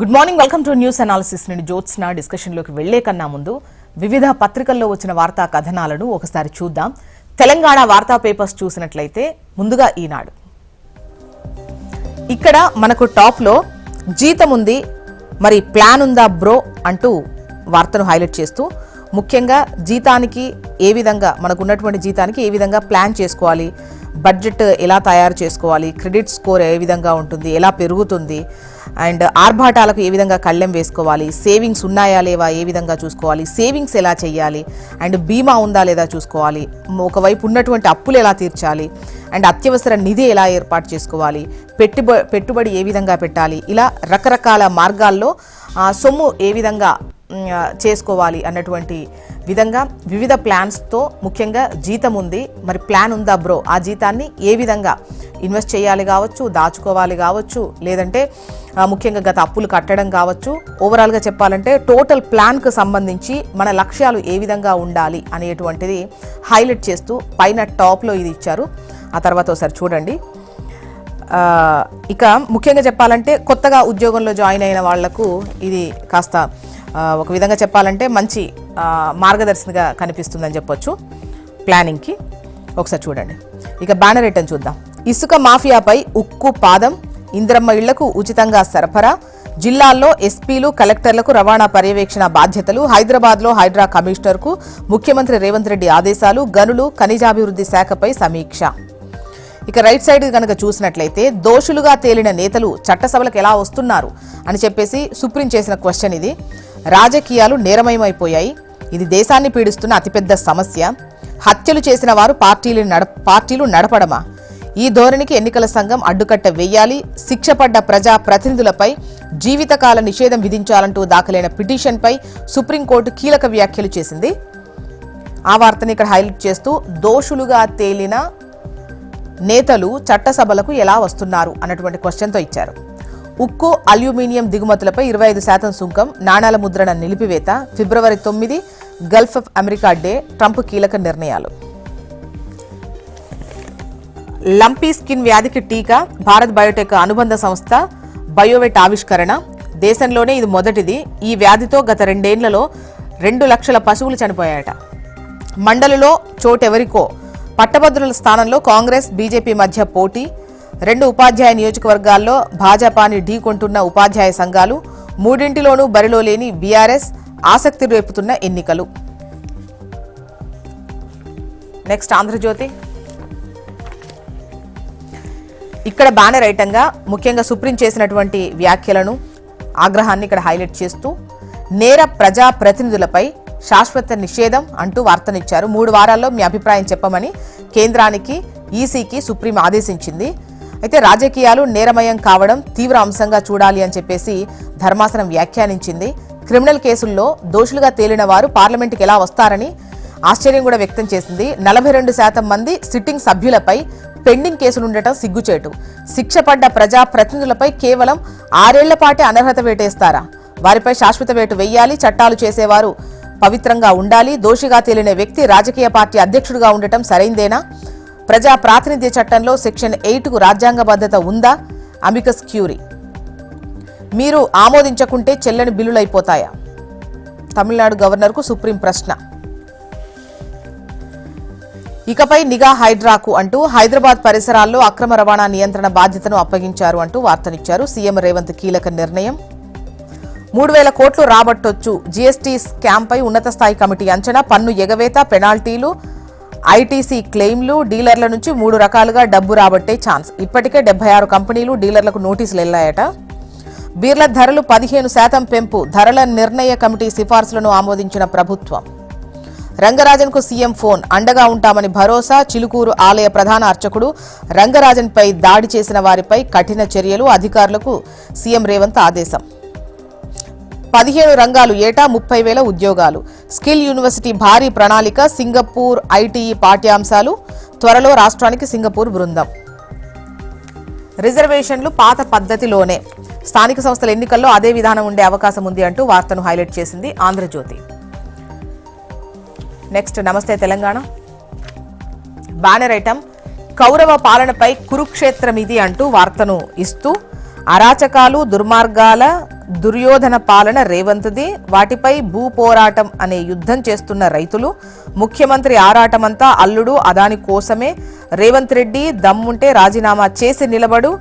Good morning, welcome to news analysis. నేను జ్యోత్స్న. డిస్కషన్లోకి వెళ్లే కన్నా ముందు వివిధ పత్రికల్లో వచ్చిన వార్తా కథనాలను ఒకసారి చూద్దాం. తెలంగాణ వార్తా పేపర్స్ చూసినట్లయితే ముందుగా ఈనాడు. ఇక్కడ మనకు టాప్లో జీతం ఉంది, మరి ప్లాన్ ఉందా బ్రో అంటూ వార్తను హైలైట్ చేస్తూ ముఖ్యంగా జీతానికి ఏ విధంగా, మనకు ఉన్నటువంటి జీతానికి ఏ విధంగా ప్లాన్ చేసుకోవాలి, బడ్జెట్ ఎలా తయారు చేసుకోవాలి, క్రెడిట్ స్కోర్ ఏ విధంగా ఉంటుంది, ఎలా పెరుగుతుంది, అండ్ ఆర్భాటాలకు ఏ విధంగా కళ్ళెం వేసుకోవాలి, సేవింగ్స్ ఉన్నాయా లేవా ఏ విధంగా చూసుకోవాలి, సేవింగ్స్ ఎలా చేయాలి, అండ్ బీమా ఉందా లేదా చూసుకోవాలి, ఒకవైపు ఉన్నటువంటి అప్పులు ఎలా తీర్చాలి, అండ్ అత్యవసర నిధి ఎలా ఏర్పాటు చేసుకోవాలి, పెట్టుబడి ఏ విధంగా పెట్టాలి, ఇలా రకరకాల మార్గాల్లో సొమ్ము ఏ విధంగా చేసుకోవాలి అన్నటువంటి విధంగా వివిధ ప్లాన్స్తో ముఖ్యంగా జీతం ఉంది, మరి ప్లాన్ ఉందా బ్రో, ఆ జీతాన్ని ఏ విధంగా ఇన్వెస్ట్ చేయాలి కావచ్చు, దాచుకోవాలి కావచ్చు, లేదంటే ముఖ్యంగా గత అప్పులు కట్టడం కావచ్చు, ఓవరాల్గా చెప్పాలంటే టోటల్ ప్లాన్కు సంబంధించి మన లక్ష్యాలు ఏ విధంగా ఉండాలి అనేటువంటిది హైలైట్ చేస్తూ పైన టాప్లో ఇది ఇచ్చారు. ఆ తర్వాత ఒకసారి చూడండి. ఇక ముఖ్యంగా చెప్పాలంటే కొత్తగా ఉద్యోగంలో జాయిన్ అయిన వాళ్లకు ఇది కాస్త ఒక విధంగా చెప్పాలంటే మంచి మార్గదర్శనిగా కనిపిస్తుందని చెప్పొచ్చు ప్లానింగ్కి. ఒకసారి చూడండి. ఇక బ్యానర్ రిటర్న్ చూద్దాం. ఇసుక మాఫియాపై ఉక్కు పాదం, ఇంద్రమ్మ ఇళ్లకు ఉచితంగా సరఫరా, జిల్లాల్లో ఎస్పీలు కలెక్టర్లకు రవాణా పర్యవేక్షణ బాధ్యతలు, హైదరాబాద్లో హైడ్రా కమిషనర్కు ముఖ్యమంత్రి రేవంత్ రెడ్డి ఆదేశాలు, గనులు ఖనిజాభివృద్ధి శాఖపై సమీక్ష. ఇక రైట్ సైడ్ కనుక చూసినట్లయితే దోషులుగా తేలిన నేతలు చట్టసభలకు ఎలా వస్తున్నారు అని చెప్పేసి సుప్రీం చేసిన క్వశ్చన్ ఇది. రాజకీయాలు నేరమయమైపోయాయి, ఇది దేశాన్ని పీడిస్తున్న అతిపెద్ద సమస్య. హత్యలు చేసిన వారు పార్టీలు నడపడమా? ఈ ధోరణికి ఎన్నికల సంఘం అడ్డుకట్ట వేయాలి. శిక్ష పడ్డ ప్రజా ప్రతినిధులపై జీవితకాల నిషేధం విధించాలంటూ దాఖలైన పిటిషన్పై సుప్రీంకోర్టు కీలక వ్యాఖ్యలు చేసింది. ఆ వార్తని ఇక్కడ హైలైట్ చేస్తూ దోషులుగా తేలిన నేతలు చట్టసభలకు ఎలా వస్తున్నారు అన్నటువంటి క్వశ్చన్తో ఇచ్చారు. ఉక్కు, అల్యూమినియం దిగుమతులపై 25% సుంకం, నాణాల ముద్రణ నిలిపివేత, ఫిబ్రవరి 9 Gulf of America day, Trump కీలక నిర్ణయాలు. లంపీ స్కిన్ వ్యాధికి టీకా, భారత్ బయోటెక్ అనుబంధ సంస్థ బయోవెట్ ఆవిష్కరణ. దేశంలోనే ఇది మొదటిది. ఈ వ్యాధితో గత 2 ఏళ్లలో 2 లక్షల పశువులు చనిపోయాయట. మండలిలో చోటెవరికో, పట్టభద్రుల స్థానంలో కాంగ్రెస్ బీజేపీ మధ్య పోటీ. 2 ఉపాధ్యాయ నియోజకవర్గాల్లో భాజపాని ఢీకొంటున్న ఉపాధ్యాయ సంఘాలు, 3 బరిలో లేని బీఆర్ఎస్, ఆసక్తి రేపుతున్న ఎన్నికలు. నెక్స్ట్ ఆంధ్రజ్యోతి. ఇక్కడ బ్యానర్ ఐటంగా ముఖ్యంగా సుప్రీం చేసినటువంటి వ్యాఖ్యలను, ఆగ్రహాన్ని ఇక్కడ హైలైట్ చేస్తూ నేర ప్రజా ప్రతినిధులపై శాశ్వత నిషేధం అంటూ వార్తనిచ్చారు. 3 వారాల్లో మీ అభిప్రాయం చెప్పమని కేంద్రానికి, ఈసీకి సుప్రీం ఆదేశించింది. అయితే రాజకీయాలు నేరమయం కావడం తీవ్ర అంశంగా చూడాలి అని చెప్పేసి ధర్మాసనం వ్యాఖ్యానించింది. క్రిమినల్ కేసుల్లో దోషులుగా తేలిన వారు పార్లమెంటుకి ఎలా వస్తారని ఆశ్చర్యం కూడా వ్యక్తం చేసింది. 42% మంది సిట్టింగ్ సభ్యులపై పెండింగ్ కేసులుండటం సిగ్గుచేటు. శిక్ష పడ్డ ప్రజా ప్రతినిధులపై కేవలం 6 ఏళ్ల పాటే అనర్హత వేటేస్తారా? వారిపై శాశ్వత వేటు వెయ్యాలి. చట్టాలు చేసేవారు పవిత్రంగా ఉండాలి. దోషిగా తేలిన వ్యక్తి రాజకీయ పార్టీ అధ్యక్షుడిగా ఉండటం సరైందేనా? ప్రజా ప్రాతినిధ్య చట్టంలో సెక్షన్ 8కు రాజ్యాంగబద్ధత ఉందా? Amicus Curie. మీరు ఆమోదించకుంటే చెల్లని బిల్లులైపోతాయా? తమిళనాడు గవర్నర్కు సుప్రీం ప్రశ్న. ఇకపై నిఘా హైడ్రాకు అంటూ హైదరాబాద్ పరిసరాల్లో అక్రమ రవాణా నియంత్రణ బాధ్యతను అప్పగించారు అంటూ వార్తనిచ్చారు. సీఎం రేవంత్ కీలక నిర్ణయం. 3,000 కోట్లు రాబట్టొచ్చు. జీఎస్టీ స్కామ్పై ఉన్నత స్థాయి కమిటీ అంచనా. పన్ను ఎగవేత, పెనాల్టీలు, ఐటీసీ క్లెయిమ్లు, డీలర్ల నుంచి 3 రకాలుగా డబ్బు రాబట్టే ఛాన్స్. ఇప్పటికే 76 కంపెనీలు డీలర్లకు నోటీసులు వెళ్లాయట. బీర్ల ధరలు 15% పెంపు. ధరల నిర్ణయ కమిటీ సిఫార్సులను ఆమోదించిన ప్రభుత్వం. రంగరాజన్కు సీఎం ఫోన్, అండగా ఉంటామని భరోసా. చిలుకూరు ఆలయ ప్రధాన అర్చకుడు రంగరాజన్పై దాడి చేసిన వారిపై కఠిన చర్యలు. అధికారులకు సీఎం రేవంత్ ఆదేశం. 15 రంగాలు, ఏటా 30,000 ఉద్యోగాలు. స్కిల్ యూనివర్సిటీ భారీ ప్రణాళిక. సింగపూర్ ఐటీఈ పాఠ్యాంశాలు. త్వరలో రాష్ట్రానికి సింగపూర్ బృందం. రిజర్వేషన్లు పాత పద్ధతిలోనే, స్థానిక సంస్థల ఎన్నికల్లో అదే విధానం ఉండే అవకాశం ఉంది అంటూ వార్తను హైలైట్ చేసింది ఆంధ్రజ్యోతి. నెక్స్ట్ నమస్తే తెలంగాణ. బ్యానర్ ఐటమ్ కౌరవ పాలనపై కురుక్షేత్రం ఇది అంటూ వార్తను ఇస్తూ అరాచకాలు, దుర్మార్గాల దుర్యోధన పాలన రేవంత్ది, వాటిపై భూ పోరాటం అనే యుద్ధం చేస్తున్న రైతులు, ముఖ్యమంత్రి ఆరాటమంతా అల్లుడు అదాని కోసమే. రేవంత్ రెడ్డి దమ్ముంటే రాజీనామా చేసి నిలబడు.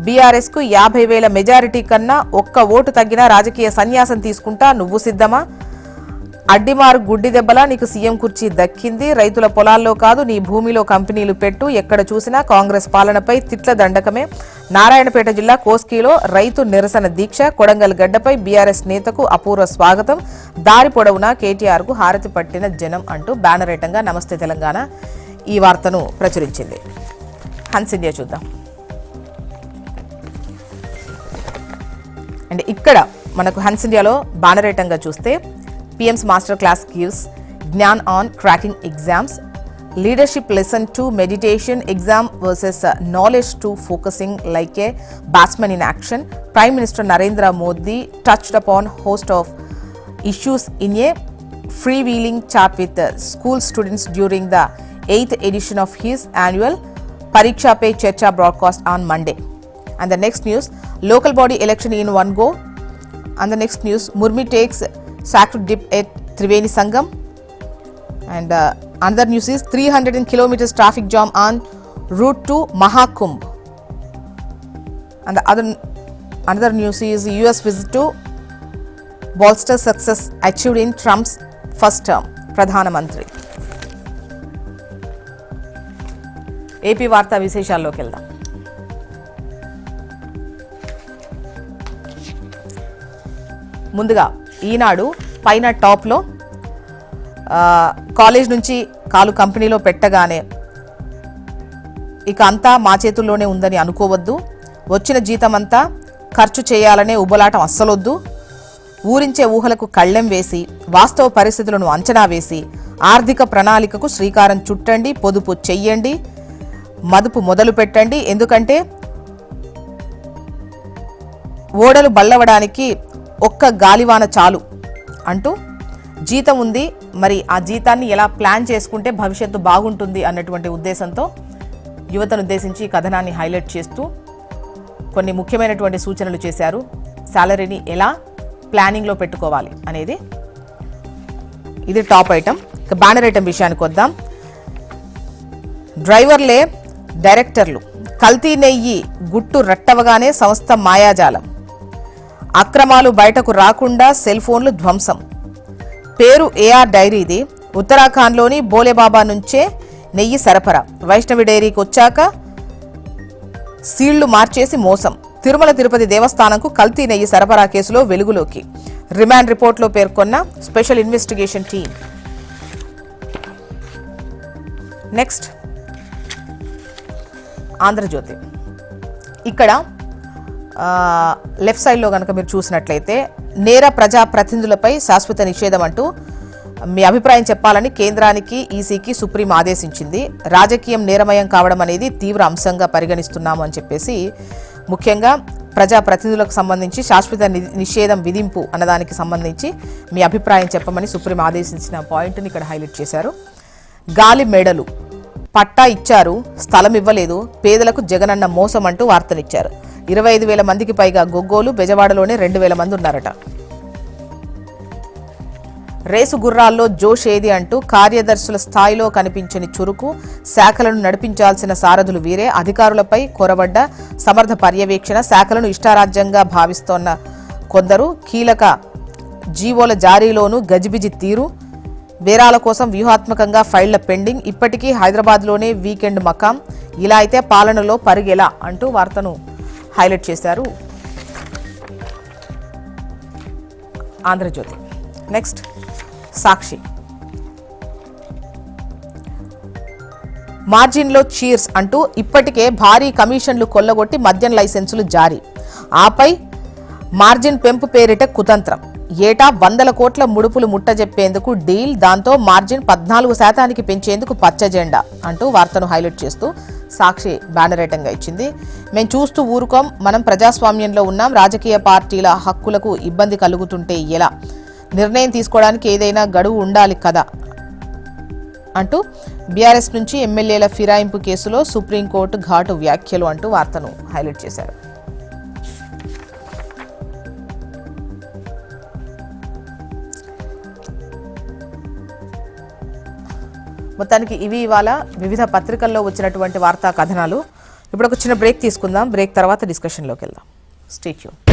బీఆర్ఎస్కు 50,000 మెజారిటీ కన్నా ఒక్క ఓటు తగ్గినా రాజకీయ సన్యాసం తీసుకుంటా, నువ్వు సిద్ధమా? అడ్డిమారు గుడ్డి దెబ్బలా నీకు సీఎం కుర్చీ దక్కింది. రైతుల పొలాల్లో కాదు నీ భూమిలో కంపెనీలు పెట్టు. ఎక్కడ చూసినా కాంగ్రెస్ పాలనపై తిట్ల దండకమే. నారాయణపేట జిల్లా కోస్కీలో రైతు నిరసన దీక్ష. కొడంగల్ గడ్డపై బీఆర్ఎస్ నేతకు అపూర్వ స్వాగతం. దారి పొడవునా కేటీఆర్కు హారతి పట్టిన జనం అంటూ బ్యానరేటంగా నమస్తే తెలంగాణ ఈ వార్తను ప్రచురించింది. హన్స్ ఇండియా చూద్దాం. అండ్ ఇక్కడ మనకు హన్స్ ఇండియాలో బ్యానరేటంగా చూస్తే PM's master class gives Gnan on cracking exams, leadership lesson 2 meditation exam versus knowledge 2 focusing like a batsman in action. Prime Minister Narendra Modi touched upon host of issues in a freewheeling chat with school students during the 8th edition of his annual Pariksha Pe Charcha broadcast on Monday. And the next news, local body election in one go. And the next news, Murmi takes sacred dip at Triveni Sangam. And another news is 300 kilometers traffic jam on route to Mahakumbh. And the another news is US visit to bolster success achieved in Trump's first term. Pradhana Mantri. AP వార్తా విశేషాల్లోకి వెళ్దాం. ముందుగా ఈనాడు పైన టాప్లో college నుంచి కాలు కంపెనీలో పెట్టగానే ఇక అంతా మా చేతుల్లోనే ఉందని అనుకోవద్దు, వచ్చిన జీతం అంతా ఖర్చు చేయాలనే ఉబలాటం అస్సలొద్దు, ఊరించే ఊహలకు కళ్ళెం వేసి వాస్తవ పరిస్థితులను అంచనా వేసి ఆర్థిక ప్రణాళికకు శ్రీకారం చుట్టండి, పొదుపు చెయ్యండి, మదుపు మొదలు పెట్టండి. ఎందుకంటే ఓడలు బల్లవడానికి ఒక్క గాలివాన చాలు అంటూ జీతం ఉంది, మరి ఆ జీతాన్ని ఎలా ప్లాన్ చేసుకుంటే భవిష్యత్తు బాగుంటుంది అన్నటువంటి ఉద్దేశంతో యువతను ఉద్దేశించి ఈ కథనాన్ని హైలైట్ చేస్తూ కొన్ని ముఖ్యమైనటువంటి సూచనలు చేశారు. శాలరీని ఎలా ప్లానింగ్లో పెట్టుకోవాలి అనేది ఇది టాప్ ఐటమ్. ఇక బ్యానర్ ఐటమ్ విషయానికి వద్దాం. డ్రైవర్లే డైరెక్టర్లు, కల్తీ నెయ్యి గుట్టు రట్టవగానే సంస్థ మాయాజాలం, అక్రమాలు బయటకు రాకుండా సెల్ ఫోన్లు ధ్వంసం. పేరు ఏఆర్ డైరీది, ఉత్తరాఖండ్లోని బోలేబాబా నుంచే నెయ్యి సరఫరా. వైష్ణవి డైరీకి వచ్చాక సీళ్లు మార్చేసి మోసం. తిరుమల తిరుపతి దేవస్థానంకు కల్తీ నెయ్యి సరఫరా కేసులో వెలుగులోకి. రిమాండ్ రిపోర్ట్లో పేర్కొన్న special investigation team. Next Andhrajyothi. ఇక్కడ లెఫ్ట్ సైడ్లో కనుక మీరు చూసినట్లయితే నేర ప్రజా ప్రతినిధులపై శాశ్వత నిషేధం అంటూ మీ అభిప్రాయం చెప్పాలని కేంద్రానికి ఈసీకి సుప్రీం ఆదేశించింది. రాజకీయం నేరమయం కావడం అనేది తీవ్ర అంశంగా పరిగణిస్తున్నాము అని చెప్పేసి ముఖ్యంగా ప్రజా ప్రతినిధులకు సంబంధించి శాశ్వత నిషేధం విధింపు అన్నదానికి సంబంధించి మీ అభిప్రాయం చెప్పమని సుప్రీం ఆదేశించిన పాయింట్ని ఇక్కడ హైలైట్ చేశారు. గాలి మేడలు, పట్టా ఇచ్చారు, స్థలం ఇవ్వలేదు, పేదలకు జగనన్న మోసం అంటూ వార్తనిచ్చారు. 25,000 మందికి పైగా గొగ్గోలు, బెజవాడలోనే 2,000 మంది ఉన్నారట. రేసు గుర్రాల్లో జోష్ ఏది అంటూ కార్యదర్శుల స్థాయిలో కనిపించని చురుకు, శాఖలను నడిపించాల్సిన సారథులు వీరే. అధికారులపై కొరబడ్డ సమర్థ పర్యవేక్షణ, శాఖలను ఇష్టారాజ్యంగా భావిస్తోన్న కొందరు, కీలక జీవోల జారీలోనూ గజిబిజి తీరు, బేరాల కోసం వ్యూహాత్మకంగా ఫైళ్ల పెండింగ్, ఇప్పటికీ హైదరాబాద్లోనే వీకెండ్ మకాం, ఇలా అయితే పాలనలో పరిగెలా అంటూ వార్తను హైలైట్ చేశారు ఆంధ్రజ్యోతి. నెక్స్ట్ సాక్షి. మార్జిన్లో చీర్స్ అంటూ ఇప్పటికే భారీ కమిషన్లు కొల్లగొట్టి మద్యం లైసెన్సులు జారీ, ఆపై మార్జిన్ పెంపు పేరిట కుతంత్రం, ఏటా 100 కోట్ల ముడుపులు ముట్టజెప్పేందుకు డీల్, దాంతో మార్జిన్ 14% పెంచేందుకు పచ్చ జెండా అంటూ వార్తను హైలైట్ చేస్తూ సాక్షి బ్యానరేటంగా ఇచ్చింది. మేము చూస్తూ ఊరుకోం, మనం ప్రజాస్వామ్యంలో ఉన్నాం, రాజకీయ పార్టీల హక్కులకు ఇబ్బంది కలుగుతుంటే ఎలా, నిర్ణయం తీసుకోవడానికి ఏదైనా గడువు ఉండాలి కదా అంటూ బీఆర్ఎస్ నుంచి ఎమ్మెల్యేల ఫిరాయింపు కేసులో సుప్రీంకోర్టు ఘాటు వ్యాఖ్యలు అంటూ వార్తను హైలైట్ చేశారు. మొత్తానికి ఇవి ఇవాళ వివిధ పత్రికల్లో వచ్చినటువంటి వార్తా కథనాలు. ఇప్పుడు ఒక చిన్న బ్రేక్ తీసుకుందాం. బ్రేక్ తర్వాత డిస్కషన్లోకి వెళ్దాం. Stay tune.